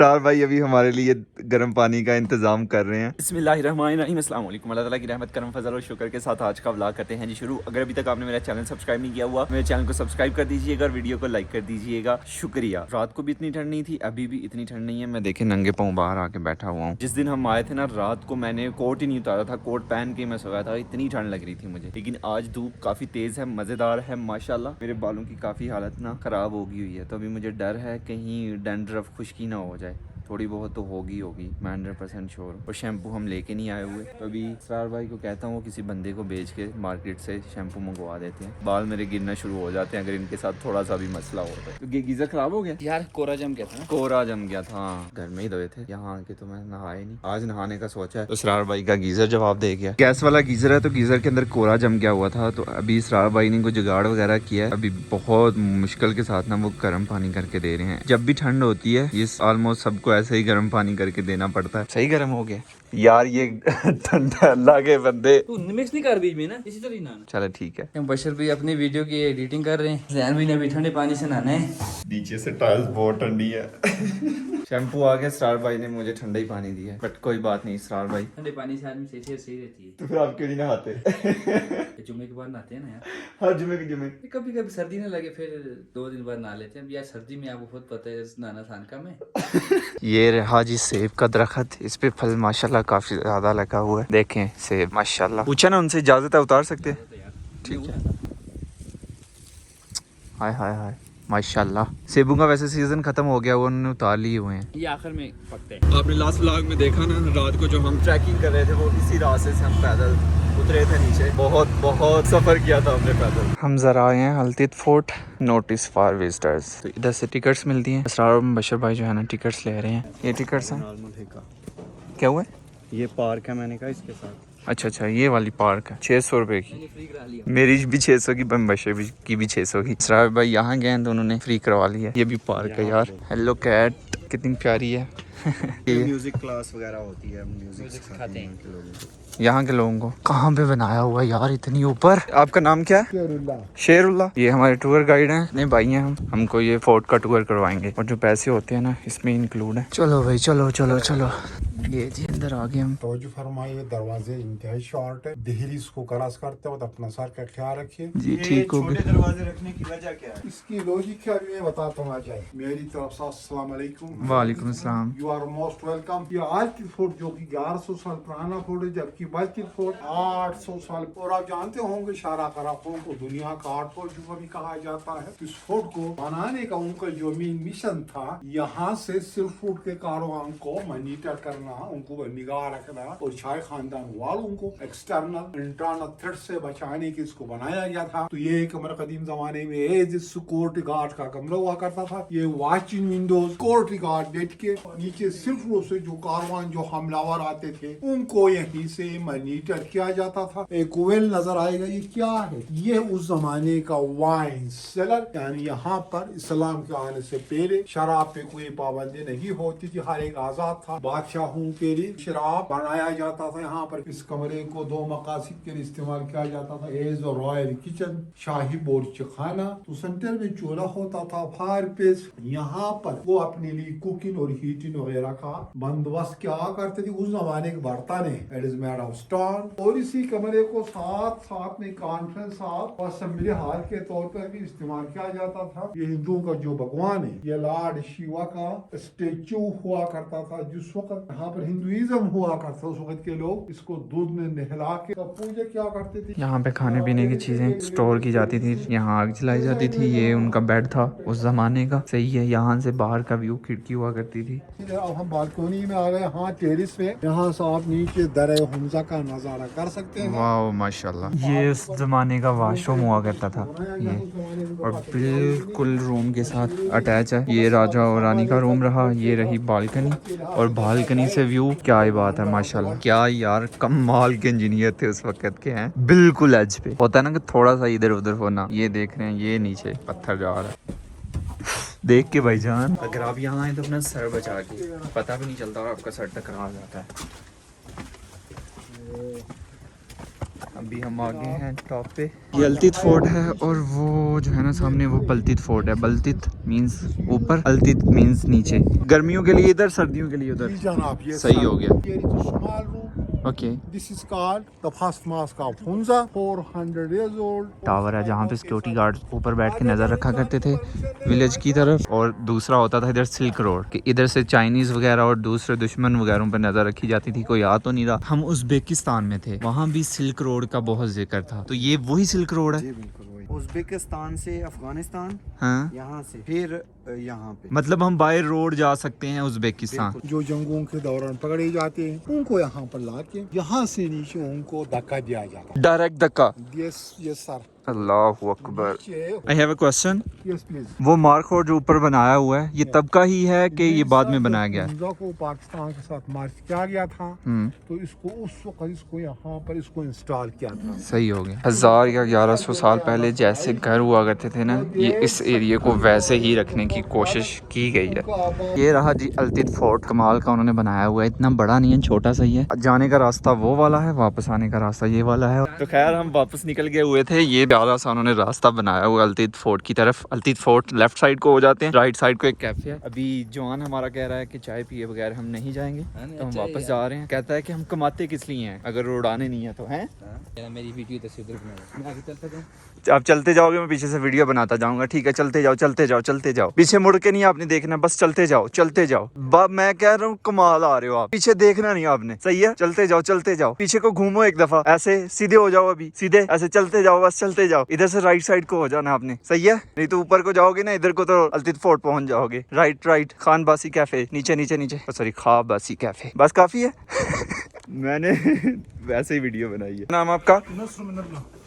इसरार भाई अभी हमारे लिए गर्म पानी का इंतजाम कर रहे हैं। बिस्मिल्लाहिर्रहमानिर्रहीम, अस्सलाम वालेकुम। अल्लाह ताला की रहमत, करम, फजल और शुक्र के साथ आज का व्लॉग करते हैं जी शुरू। अगर अभी तक आपने मेरा चैनल सब्सक्राइब नहीं किया हुआ, मेरे चैनल को सब्सक्राइब कर दीजिएगा और वीडियो को लाइक कर दीजिएगा, शुक्रिया। रात को भी इतनी ठंड नहीं थी, अभी भी इतनी ठंड नहीं है। मैं देखे नंगे पाँव बाहर आके बैठा हुआ हूँ। जिस दिन हम आए थे ना, रात को मैंने कोट ही नहीं उतारा था, कोट पहन के मैं सोया था, इतनी ठंड लग रही थी मुझे। लेकिन आज धूप काफी तेज है, मजेदार है माशाल्लाह। मेरे बालों की काफी हालत ना खराब हो गई हुई है, तो अभी मुझे डर है कहीं डैंड्रफ खुश्की ना हो जाए। थोड़ी बहुत तो होगी मैं 100% श्योर। और शैम्पू हम लेके नहीं आए हुए, तो अभी इसरार भाई को कहता हूँ वो किसी बंदे को बेच के मार्केट से शैम्पू मंगवा देते हैं। बाल मेरे गिरना शुरू हो जाते हैं अगर इनके साथ थोड़ा सा भी मसला हो तो। गीजर खराब हो गया यार, कोरा जम गया था ना। कोरा जम गया था, घर में ही धोए थे। यहाँ आके तो मैं नहाए नहीं, आज नहाने का सोचा है। तो इसरार भाई का गीजर जवाब दे गया। गैस वाला गीजर है तो गीजर के अंदर कोरा जम गया हुआ था, तो अभी इसरार भाई ने कोई जुगाड़ वगैरह किया है। अभी बहुत मुश्किल के साथ ना वो गर्म पानी करके दे रहे हैं। जब भी ठंड होती है ये ऑलमोस्ट सबको ऐसे ही गर्म पानी करके देना पड़ता है। सही गर्म हो गया यार ये ठंडा अल्लाह के बंदे। तू मिक्स नहीं कर बीच में ना, इसी तरह ही नहाना। चलो ठीक है। हम बशर भाई अपनी वीडियो की एडिटिंग कर रहे हैं। जैन भाई ने अभी ठंडे पानी से नहाना है। नीचे से टाइल्स बहुत ठंडी है। शैम्पू आ गया, इसरार भाई ने मुझे ठंडा ही पानी दिया है, बट कोई बात नहीं इसरार भाई। ठंडे पानी से आदमी सही रहती है। तो फिर आप क्यों नहीं नहाते? जुम्मे के बाद नहाते हैं ना यार। हर जुमे के जुमे। कभी कभी सर्दी ना लगे फिर 2 दिन बाद नहा लेते हैं। अब यार सर्दी में आपको खुद पता है नहाना आसान काम है। ये रहा जी सेब का दरख्त, इस पे फल माशाल्लाह काफी ज्यादा लगा हुआ है। देखें सेब माशाल्लाह। पूछा ना उनसे, इजाजत है उतार सकते हैं? ठीक है। हाय हाय हाय माशाल्लाह। सेबों का वैसे सीजन खत्म हो गया, वो उन्होंने उतार लिए हुए हैं। ये आखिर में पकते हैं। आपने लास्ट व्लॉग में देखा ना, रात को जो हम ट्रैकिंग कर रहे थे वो इसी रास्ते से हम पैदल उतरे थे नीचे। बहुत सफर किया था हमने पैदल। हम जरा आए हैं हल्दीत फोर्ट, नोटिस फॉर विजिटर्स। तो इधर से टिकट्स मिलती हैं। इसरार और बशर भाई जो है ना टिकट्स ले रहे हैं। ये टिकट्स हैं। नॉर्मल है का क्या हुआ है? ये पार्क है, मैंने कहा इसके साथ। अच्छा, ये वाली पार्क है 600 रुपए की। मेरी भी 600 की, बशर की भी 600 की। इसरार भाई यहाँ गए हैं तो उन्होंने फ्री करवा लिया। ये भी पार्क है यार। हेलो कैट, कितनी प्यारी है। ये म्यूजिक क्लास वगैरह होती है, म्यूजिक सिखाते हैं के लोगों को। यहाँ के लोगों को। कहाँ पे बनाया हुआ यार इतनी ऊपर? आपका नाम क्या है? शेरुल्ला। ये हमारे टूर गाइड हैं, नहीं भाई हैं हम। हमको ये फोर्ट का टूर करवाएंगे और जो पैसे होते हैं ना इसमें इंक्लूड है। चलो भाई चलो। ये जी अंदर आ गए हम। तवज्जो फरमाइए, दरवाजे इंतहाई शॉर्ट है। देहली इसको क्रॉस करते वक्त अपना सर का ख्याल रखिए। जी ठीक हो गया। दरवाजे रखने की वजह क्या है? इसकी लॉजिक क्या भी मैं बताता हूँ। जाए मेरी तरफ से अस्सलाम वालेकुम। वालेकुम अस्सलाम। You are most welcome. ये आलकिल फोर्ट जो कि 1100 साल पुराना फोर्ट है, जबकि बल्किल फोर्ट 800 साल। और आप जानते होंगे शारा कराखों को दुनिया का 8 फोर्ट जो भी कहा जाता है। इस फोर्ट को बनाने का उनका जो मेन मिशन था, यहाँ से सिल्क फूड के कारवां को मॉनिटर करना, उनको निगाह रखना और शाही खानदान वालों को एक्सटर्नल इंटरनल थ्रेट से बचाने के इसको बनाया गया था। तो ये कमरा कदीम जमाने में एज सिक्योरिटी गार्ड का कमरा हुआ करता था। ये वॉचिंग विंडोज सिक्योरिटी गार्ड बैठ के नीचे सिर्फ से जो कारवां जो हमलावर आते थे उनको यहीं से मॉनिटर किया जाता था। एक वेल नजर आएगा, ये क्या है? ये उस जमाने का वाइन सेलर, यानी यहाँ पर इस्लाम के आने से पहले शराब पे कोई पाबंदी नहीं होती थी, हर एक आजाद था। बादशाहों के लिए शराब बनाया जाता था। यहाँ पर इस कमरे को 2 मकासद के लिए इस्तेमाल किया जाता था। एज रॉयल किचन, शाही बोर्च खाना। तो सेंटर में चूल्हा होता था, फायर पेस। यहाँ पर वो अपने लिए कुकिंग और हीटिंग वगैरह का बंदोबस्त क्या करते थे। उस जमाने के बर्तन है, it is made of stone. और इसी कमरे को साथ में कॉन्फ्रेंस हॉल और असेंबली हॉल के तौर पर भी इस्तेमाल किया जाता था। ये हिंदुओं का जो भगवान है, ये लॉर्ड शिवा का स्टेचू हुआ करता था। जिस वक्त यहाँ पर हिंदुइज्म हुआ करता, उस वक्त के लोग इसको दूध में नहला के पूजा क्या करते थे। यहाँ पे खाने पीने की चीजें स्टोर की जाती थी, यहाँ आग जलाई जाती थी। ये उनका बेड था उस जमाने का। सही है, यहाँ से बाहर का व्यू खिड़की हुआ करती थी। अब हम बालकोनी में आ गए, हाँ टेरिस पे। यहाँ से आप नीचे दरे हमजा का नजारा कर सकते हैं। वाह माशाल्लाह। ये उस जमाने का वॉशरूम हुआ करता था ये, और बिल्कुल रूम के साथ अटैच है। ये राजा और रानी का रूम रहा। ये रही बालकनी, और बालकनी से व्यू क्या ही बात है माशाल्लाह। क्या यार कमाल के इंजीनियर थे उस वक्त के हैं। बिल्कुल एज पे होता है ना कि थोड़ा सा इधर उधर होना। ये देख रहे हैं, ये नीचे पत्थर जा रहा है देख के भाईजान। अगर आप यहाँ आए तो अपना सर बचा के, पता भी नहीं चलता और आपका सर टकरा जाता है। अभी हम आगे हैं टॉप पे। ये अल्तित फोर्ट है और वो जो है ना सामने वो बल्तित फोर्ट है। बल्तित मींस ऊपर, अल्तित मींस नीचे। गर्मियों के लिए इधर, सर्दियों के लिए उधर। जनाब ये सही हो गया। Here is a small room. Okay. This is called the first mosque of Hunza, 400 years old. Tower है जहाँ पे सिक्योरिटी गार्ड ऊपर बैठ के नज़र रखा करते थे विलेज की तरफ। और दूसरा होता था इधर सिल्क रोड, कि इधर से चाइनीज वगैरह और दूसरे दुश्मन वगैरह पर नजर रखी जाती थी। कोई आ तो नहीं रहा। हम उज़्बेकिस्तान में थे, वहाँ भी सिल्क रोड का बहुत जिक्र था। तो ये वही सिल्क रोड है? जी बिल्कुल वही। उज़्बेकिस्तान से अफगानिस्तान, हाँ, यहाँ से फिर यहाँ पे। मतलब हम बाय रोड जा सकते हैं उज़्बेकिस्तान। जो जंगों के दौरान पकड़े जाते हैं उनको यहाँ पर लाके यहाँ से नीचे उनको धक्का दिया जाता डायरेक्ट धक्का। है। Yes yes sir. अल्लाहु अकबर। I have a question. Yes please. वो मार्क रोड जो ऊपर बनाया हुआ है, ये तब का ही है कि ये बाद में बनाया गया है? हुंजा को पाकिस्तान के साथ मार्च किया गया था, तो इसको उस वक्त इसको यहाँ पर इसको इंस्टॉल किया था। सही हो गया। 1000 या 1100 साल पहले जैसे घर हुआ करते थे ना, ये इस एरिया को वैसे ही रखने की कोशिश की गई है। ये रहा जी अल्तित फोर्ट, कमाल का उन्होंने बनाया हुआ है। इतना बड़ा नहीं है, छोटा सा ही है। जाने का रास्ता वो वाला है, वापस आने का रास्ता ये वाला है। तो खैर हम वापस निकल गए हुए थे। ये प्यारा सा उन्होंने रास्ता बनाया हुआ अल्तित फोर्ट की तरफ। अल्तित फोर्ट लेफ्ट साइड को हो जाते हैं, राइट साइड को एक कैफे है। अभी जवान हमारा कह रहा है कि चाय पिए बगैर हम नहीं जाएंगे, तो हम वापस जा रहे हैं। कहता है कि हम कमाते किस लिए हैं अगर रोड आने नहीं है तो। हैं मेरी वीडियो तस्वीर मैं आगे चलता जाऊँ। आप चलते जाओगे, मैं पीछे से वीडियो बनाता जाऊंगा। ठीक है, चलते जाओ चलते जाओ चलते जाओ। पीछे मुड़ के नहीं आपने देखना, बस चलते जाओ चलते जाओ। मैं कह रहा हूँ कमाल आ रहे हो आप, पीछे देखना नहीं आपने। सही है, चलते जाओ चलते जाओ। पीछे को घूमो एक दफा, ऐसे सीधे हो जाओ। अभी सीधे ऐसे चलते जाओ, बस चलते जाओ। इधर से राइट साइड को हो जाना आपने। सही है, नहीं तो ऊपर को जाओगे ना, इधर को तो अल्तित फोर्ट पहुंच जाओगे। राइट राइट, खान बासी कैफे नीचे नीचे नीचे, सॉरी ख्वाब बासी कैफे। बस काफी है। मैंने वैसे ही वीडियो बनाई है। नाम आपका?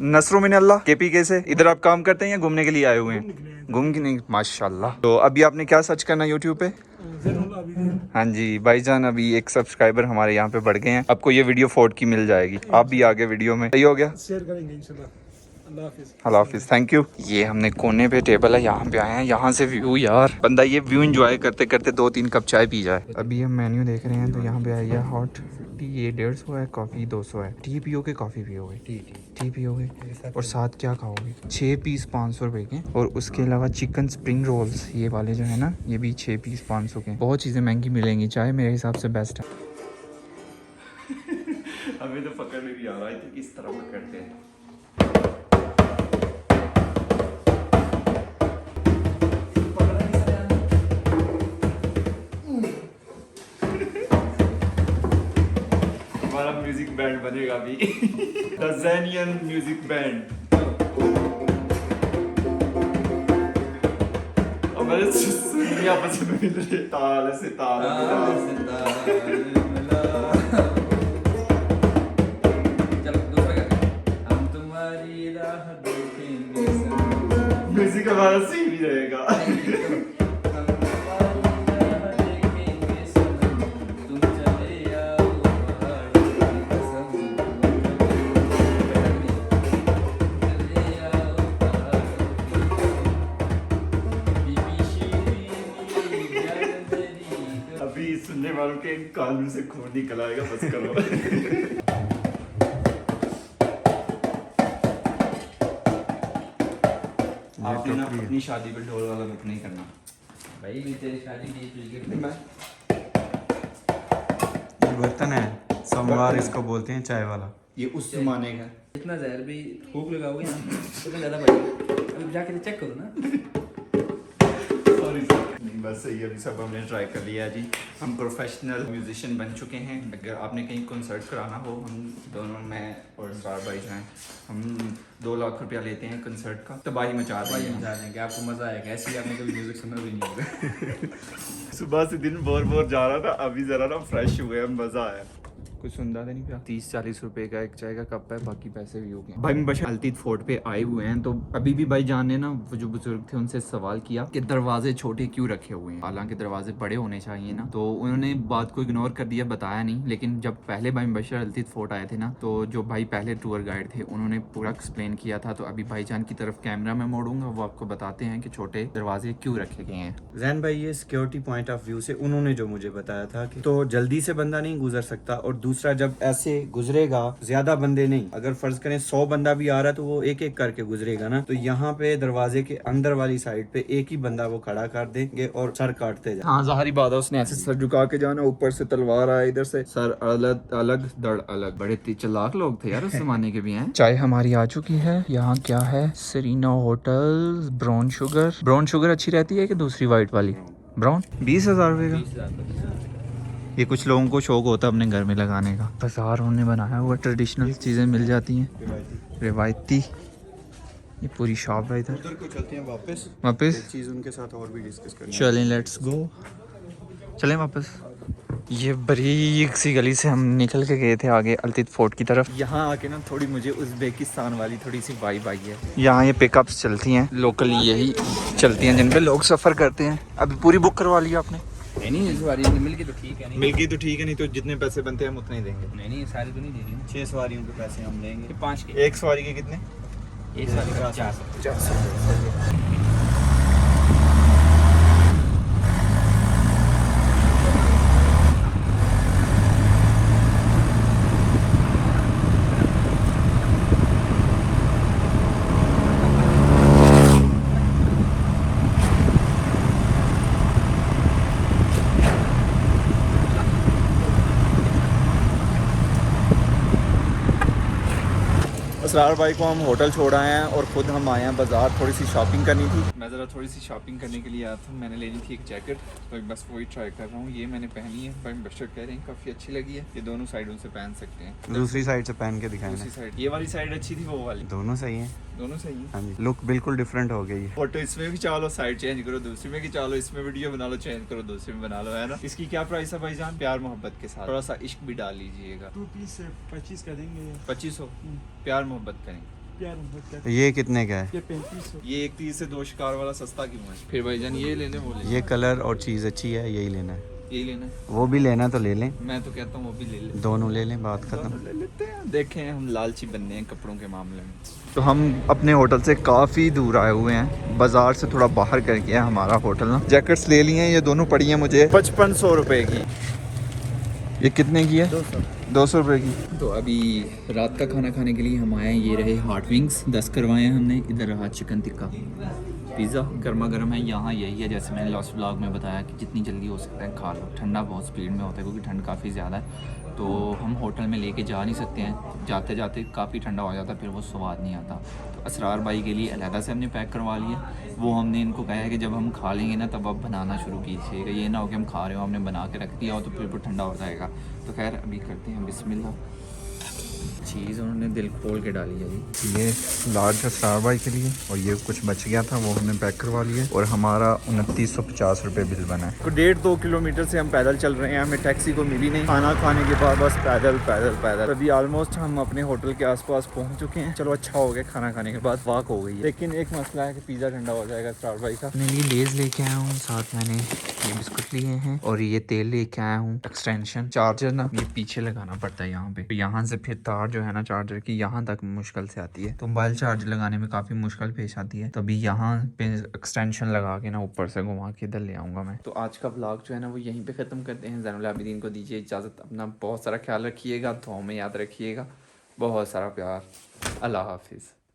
नसरुम मिनल्लाह। केपीके से। इधर आप काम करते हैं या घूमने के लिए आए हुए हैं? घूम के नहीं, माशाल्लाह। तो अभी आपने क्या सर्च करना यूट्यूब पे? हाँ जी भाईजान, अभी एक सब्सक्राइबर हमारे यहाँ पे बढ़ गए हैं। आपको ये वीडियो फोर्ट की मिल जाएगी, आप भी आगे वीडियो में। सही हो गया, शेयर करेंगे इंशाल्लाह। अल्लाह हाफिज, थैंक यू। ये हमने कोने पे टेबल है, यहाँ पे आए हैं। यहाँ से व्यू यार, बंदा ये व्यू एंजॉय करते करते 2-3 कप चाय पी जाए। अभी हम मेन्यू देख रहे हैं, तो यहाँ पे आइए हॉट टी, ये 150 है, कॉफ़ी 200 है। टी पियोगे कॉफ़ी पियोगे? टी पियोगे। और साथ क्या खाओगे? 6 पीस 500 रुपए के, और उसके अलावा चिकन स्प्रिंग रोल्स ये वाले जो है ना, ये भी 6 पीस 500 के। बहुत चीज़ें महंगी मिलेंगी, चाय मेरे हिसाब से बेस्ट है। हमें तो पकड़ में भी आ रहा है कि किस तरह पकड़ते हैं। हमारा म्यूजिक बैंड बनेगा अभी। The Zenian music band. हमारे सुन्नी आपस में मिल रहे, ताल से ताल मिला। चलो दूसरा क्या? हम तुम्हारी राह देखेंगे सनम। म्यूजिक हमारा सही भी रहेगा। अभी सुनने वालों के कान से खून निकल आएगा, बस करो। आपने ना अपनी शादी पे ढोल वाला बुक नहीं करना भाई। मैं तेरी शादी की ये बर्तन है, समवार इसको बोलते हैं, चाय वाला। ये उस जमाने का। इतना जहर भी फूक लगाओगे ना इतना ज़्यादा भाई। अभी जाके चेक करो ना। सॉरी नहीं, बस ये अभी सब हमने ट्राई कर लिया जी। हम प्रोफेशनल म्यूजिशियन बन चुके हैं। अगर आपने कहीं कॉन्सर्ट कराना हो, हम दोनों, मैं और स्टार भाई जो हैं, हम 2 लाख रुपया लेते हैं कॉन्सर्ट का। तबाही मचा भाई देंगे। हम जा देंगे, आपको मज़ा आएगा। ऐसे ही आपने कभी म्यूजिक सुना भी नहीं होगा। सुबह से दिन बोर जा रहा था, अभी जरा ना फ्रेश हुए, मजा आया। कुछ सुनता था नहीं क्या? 30-40 रुपए का एक चाय का कप है, बाकी पैसे भी हो गए। भाई मैं बस अल्तित फोर्ट पे आए हुए हैं, तो अभी भी भाई जान ने ना, वो जो बुजुर्ग थे उनसे सवाल किया कि दरवाजे छोटे क्यों रखे हुए हैं, हालांकि दरवाजे बड़े होने चाहिए ना। तो उन्होंने बात को इग्नोर कर दिया, बताया नहीं। लेकिन जब पहले भाई बशर अल्तित फोर्ट आए थे ना, तो जो भाई पहले टूर गाइड थे उन्होंने पूरा एक्सप्लेन किया था। तो अभी भाईजान की तरफ कैमरा में मोड़ूंगा, वो आपको बताते हैं कि छोटे दरवाजे क्यों रखे गए हैं। जैन भाई, ये सिक्योरिटी पॉइंट ऑफ व्यू से उन्होंने जो मुझे बताया था कि तो जल्दी से बंदा नहीं गुजर सकता, और दूसरा जब ऐसे गुजरेगा ज्यादा बंदे नहीं, अगर फर्ज करें 100 बंदा भी आ रहा है तो वो एक एक करके गुजरेगा ना, तो यहाँ पे दरवाजे के अंदर वाली साइड पे एक ही बंदा वो खड़ा कर देंगे और सर काटते जाए। हाँ जाहिर बात है, उसने ऐसे सर झुका के जाना, ऊपर से तलवार आए, इधर से सर अलग अलग दड़ अलग। बड़े चालाक लोग थे यार उस जमाने के भी हैं। चाय हमारी आ चुकी है। यहाँ क्या है, Serena hotel brown sugar. Brown sugar अच्छी रहती है कि दूसरी वाइट वाली? ब्राउन 20,000 रुपए का। ये कुछ लोगों को शौक होता है अपने घर में लगाने का। बाजार उन्होंने बनाया हुआ, ट्रेडिशनल चीजें मिल जाती हैं, रिवायती। ये पूरी शॉप है इधर। उधर को चलते हैं वापस वापस चीज उनके साथ और भी डिस्कस करेंगे। चलें, लेट्स गो, चलें वापस। ये बारीक सी गली से हम निकल के गए थे आगे अल्तित फोर्ट की तरफ। यहाँ आके ना थोड़ी मुझे उज़्बेकिस्तान वाली थोड़ी सी वाइब आई है। यहाँ ये पिकअप्स चलती हैं, लोकली यही चलती हैं जिन पे लोग सफ़र करते हैं। अभी पूरी बुक करवा लिया आपने? नहीं इस बारी मिल गई तो ठीक है। नहीं मिल गई तो ठीक है, नहीं तो जितने पैसे बनते हैं हम उतने ही देंगे। नहीं सारी तो नहीं दे रही हूँ। 6 सवारियों के पैसे हम देंगे। 5 के एक सवारी के कितने? एक सारी का 50। असरार भाई को हम होटल छोड़ आए हैं और ख़ुद हम आए हैं बाज़ार, थोड़ी सी शॉपिंग करनी थी। मैं ज़रा थोड़ी सी शॉपिंग करने के लिए आया था। मैंने लेनी थी एक जैकेट, तो बस वही ट्राई कर रहा हूँ। ये मैंने पहनी है, भाई बशर कह रहे हैं काफ़ी अच्छी लगी है। ये दोनों साइडों से पहन सकते हैं। दूसरी साइड से पहन के दिखाएं। दूसरी साइड, ये वाली साइड अच्छी थी, वो वाली? दोनों सही हैं। दोनों सही है। हाँ जी, लुक बिल्कुल डिफरेंट हो गई है। फोटो इसमें भी चालो, साइड चेंज करो, दूसरी में भी चालो, इसमें वीडियो बना लो, चेंज करो, दूसरी में बना लो, है ना। इसकी क्या प्राइस है भाईजान? प्यार मोहब्बत के साथ थोड़ा सा इश्क भी डाल लीजिएगा। 2 पीस 25 का देंगे। 2500 प्यार मोहब्बत करें। प्यार मोहब्बत का ये कितने का है? ये 3500। ये एक 30 से 2 शिकार वाला सस्ता क्यों है? फिर भाईजान ये ले लें, वो ले लें? ये कलर और चीज़ अच्छी है, यही लेना है। यही लेना है? वो भी लेना तो ले लें, मैं तो कहता हूँ वो भी ले लें। दोनों ले लें, बात खत्म। ले लेते हैं। देखें, हम लालची बनने हैं कपड़ों के मामले में। तो हम अपने होटल से काफ़ी दूर आए हुए हैं, बाजार से थोड़ा बाहर करके है हमारा होटल ना। जैकेट्स ले लिए हैं, ये दोनों पड़ी हैं मुझे 5500 रुपए की। ये कितने की है? 200 रुपए की। तो अभी रात का खाना खाने के लिए हम आए हैं। ये रहे हॉट विंग्स 10 करवाए हैं हमने। इधर रहा चिकन टिक्का, पिज़्ज़ा गर्मा गर्म है। यहाँ यही है, जैसे मैंने लास्ट व्लॉग में बताया कि जितनी जल्दी हो सकता है खा लो। ठंडा बहुत स्पीड में होता है क्योंकि ठंड काफ़ी ज़्यादा है, तो हम होटल में लेके जा नहीं सकते हैं। जाते जाते काफ़ी ठंडा हो जाता है, फिर वो स्वाद नहीं आता। तो असरार भाई के लिए अलहदा से हमने पैक करवा लिया। वो हमने इनको कहा है कि जब हम खा लेंगे ना तब आप बनाना शुरू कीजिएगा, ये ना हो कि हम खा रहे हो हमने बना के रख दिया हो तो फिर वो ठंडा हो जाएगा। तो खैर अभी करते हैं बिस्मिल्लाह। चीज़ उन्होंने दिल खोल के डाली है जी। ये लार्ज असरार भाई के लिए, और ये कुछ बच गया था वो हमने पैक करवा लिया, और हमारा 2950 रुपये बिल बना है। तो 1.5-2 किलोमीटर से हम पैदल चल रहे हैं, हमें टैक्सी को मिली नहीं। खाना खाने के बाद बस पैदल पैदल पैदल। अभी ऑलमोस्ट हम अपने होटल के आसपास पहुंच चुके हैं। चलो अच्छा हो गया, खाना खाने के बाद वॉक हो गई है। लेकिन एक मसला है कि पिज़्ज़ा ठंडा हो जाएगा। असरार भाई का अपने लिए लेज़ लेके आया हूँ, साथ मैंने ये बिस्कुट लिए हैं, और ये तेल लेके आया हूँ। एक्सटेंशन चार्जर ना ये पीछे लगाना पड़ता है यहाँ पे, तो यहाँ से फिर तार जो है ना चार्जर की यहाँ तक मुश्किल से आती है, तो मोबाइल चार्ज लगाने में काफ़ी मुश्किल पेश आती है। तो अभी यहाँ पे एक्सटेंशन लगा के ना ऊपर से घुमा के इधर ले आऊँगा मैं। तो आज का व्लॉग जो है ना वो यहीं पे ख़त्म करते हैं। ज़ैनुल आबिदीन को दीजिए इजाज़त। अपना बहुत सारा ख्याल रखिएगा, दुआओं में याद रखिएगा। बहुत सारा प्यार। अल्लाह हाफिज़।